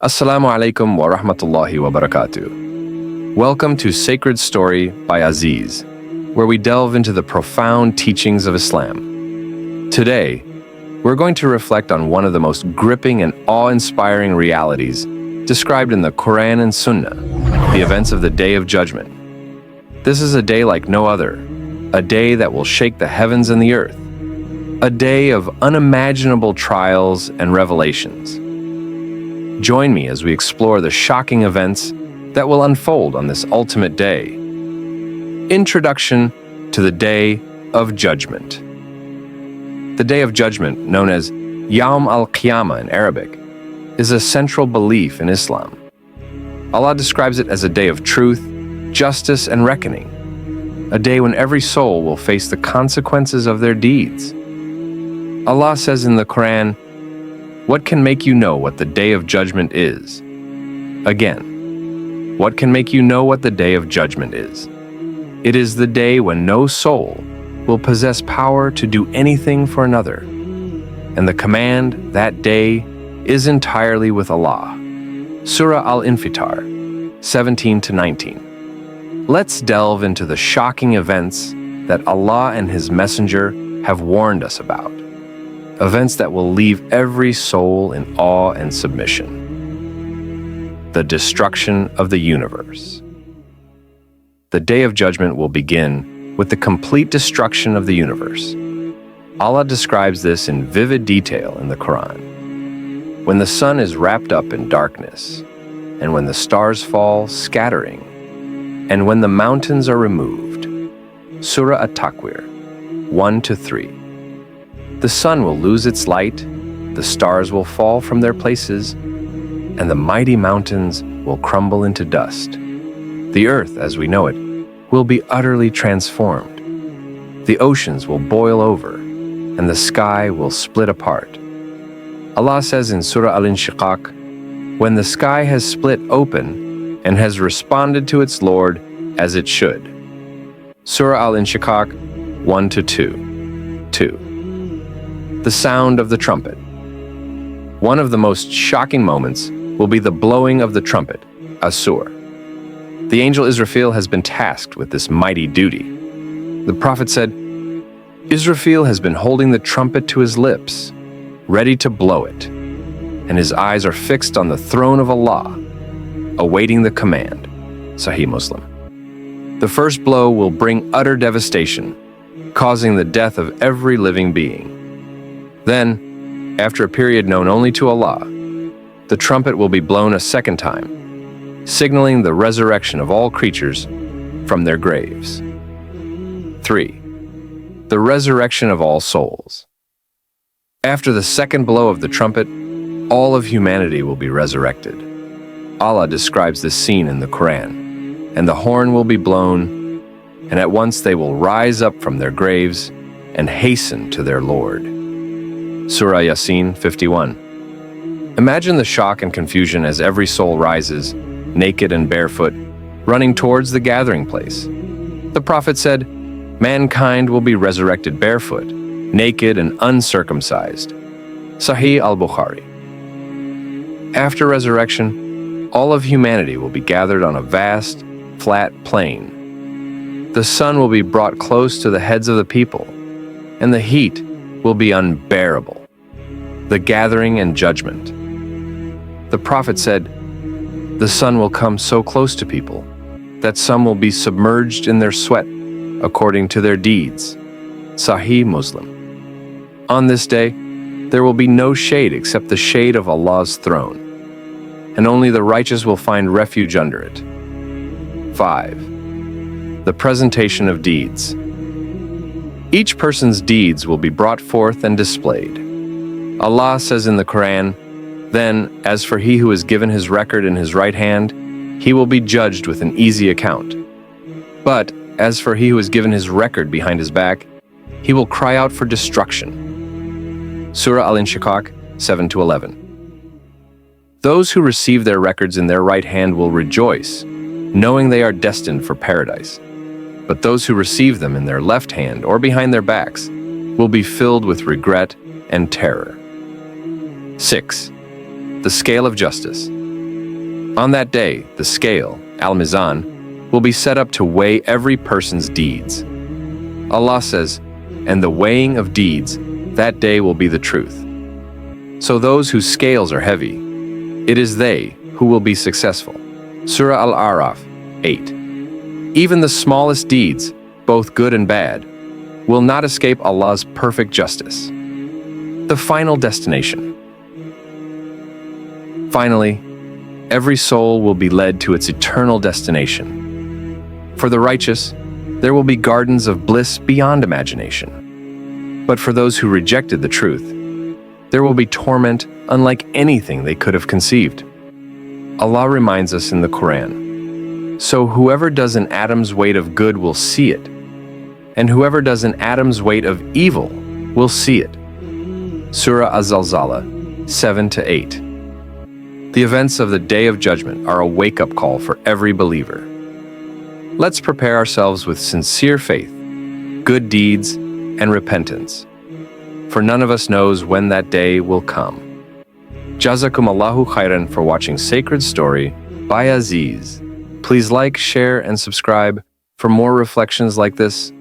Assalamu alaikum wa rahmatullahi wa barakatuh. Welcome to Sacred Story by Aziz, where we delve into the profound teachings of Islam. Today, we're going to reflect on one of the most gripping and awe-inspiring realities described in the Quran and Sunnah, the events of the Day of Judgment. This is a day like no other, a day that will shake the heavens and the earth, a day of unimaginable trials and revelations. Join me as we explore the shocking events that will unfold on this ultimate day. Introduction to the Day of Judgment. The Day of Judgment, known as Yawm al-Qiyamah in Arabic, is a central belief in Islam. Allah describes it as a day of truth, justice, and reckoning, a day when every soul will face the consequences of their deeds. Allah says in the Quran, "What can make you know what the Day of Judgment is?" Again, what can make you know what the Day of Judgment is? It is the day when no soul will possess power to do anything for another, and the command that day is entirely with Allah. Surah Al-Infitar, 17-19. Let's delve into the shocking events that Allah and His Messenger have warned us about. Events that will leave every soul in awe and submission. The destruction of the universe. The Day of Judgment will begin with the complete destruction of the universe. Allah describes this in vivid detail in the Quran. When the sun is wrapped up in darkness, and when the stars fall scattering, and when the mountains are removed. Surah At-Takwir, 1-3. The sun will lose its light, the stars will fall from their places, and the mighty mountains will crumble into dust. The earth, as we know it, will be utterly transformed. The oceans will boil over, and the sky will split apart. Allah says in Surah Al-Inshiqaq, "When the sky has split open and has responded to its Lord as it should." Surah Al-Inshiqaq, 1-2. 2. The sound of the trumpet. One of the most shocking moments will be the blowing of the trumpet, As-Sur. The angel Israfil has been tasked with this mighty duty. The Prophet said, "Israfil has been holding the trumpet to his lips, ready to blow it, and his eyes are fixed on the throne of Allah, awaiting the command." Sahih Muslim. The first blow will bring utter devastation, causing the death of every living being. Then, after a period known only to Allah, the trumpet will be blown a second time, signaling the resurrection of all creatures from their graves. 3. The resurrection of all souls. After the second blow of the trumpet, all of humanity will be resurrected. Allah describes this scene in the Quran, "And the horn will be blown, and at once they will rise up from their graves and hasten to their Lord." Surah Yasin 51. Imagine the shock and confusion as every soul rises, naked and barefoot, running towards the gathering place. The Prophet said, "Mankind will be resurrected barefoot, naked and uncircumcised." Sahih al-Bukhari. After resurrection, all of humanity will be gathered on a vast, flat plain. The sun will be brought close to the heads of the people, and the heat will be unbearable. The gathering and judgment. The Prophet said, "The sun will come so close to people that some will be submerged in their sweat according to their deeds." Sahih Muslim. On this day, there will be no shade except the shade of Allah's throne, and only the righteous will find refuge under it. 5. The presentation of deeds. Each person's deeds will be brought forth and displayed. Allah says in the Quran, "Then, as for he who is given his record in his right hand, he will be judged with an easy account. But, as for he who is given his record behind his back, he will cry out for destruction." Surah Al-Inshiqaq, 7-11. Those who receive their records in their right hand will rejoice, knowing they are destined for paradise. But those who receive them in their left hand or behind their backs will be filled with regret and terror. 6. The scale of justice. On that day, the scale, al-Mizan, will be set up to weigh every person's deeds. Allah says, "And the weighing of deeds, that day will be the truth." So those whose scales are heavy, it is they who will be successful. Surah Al-Araf 8. Even the smallest deeds, both good and bad, will not escape Allah's perfect justice. The final destination. Finally, every soul will be led to its eternal destination. For the righteous, there will be gardens of bliss beyond imagination. But for those who rejected the truth, there will be torment unlike anything they could have conceived. Allah reminds us in the Quran, "So whoever does an atom's weight of good will see it, and whoever does an atom's weight of evil will see it." Surah Az-Zalzala 7-8. The events of the Day of Judgment are a wake-up call for every believer. Let's prepare ourselves with sincere faith, good deeds, and repentance, for none of us knows when that day will come. Jazakumullahu khairan for watching Sacred Story by Aziz. Please like, share, and subscribe for more reflections like this.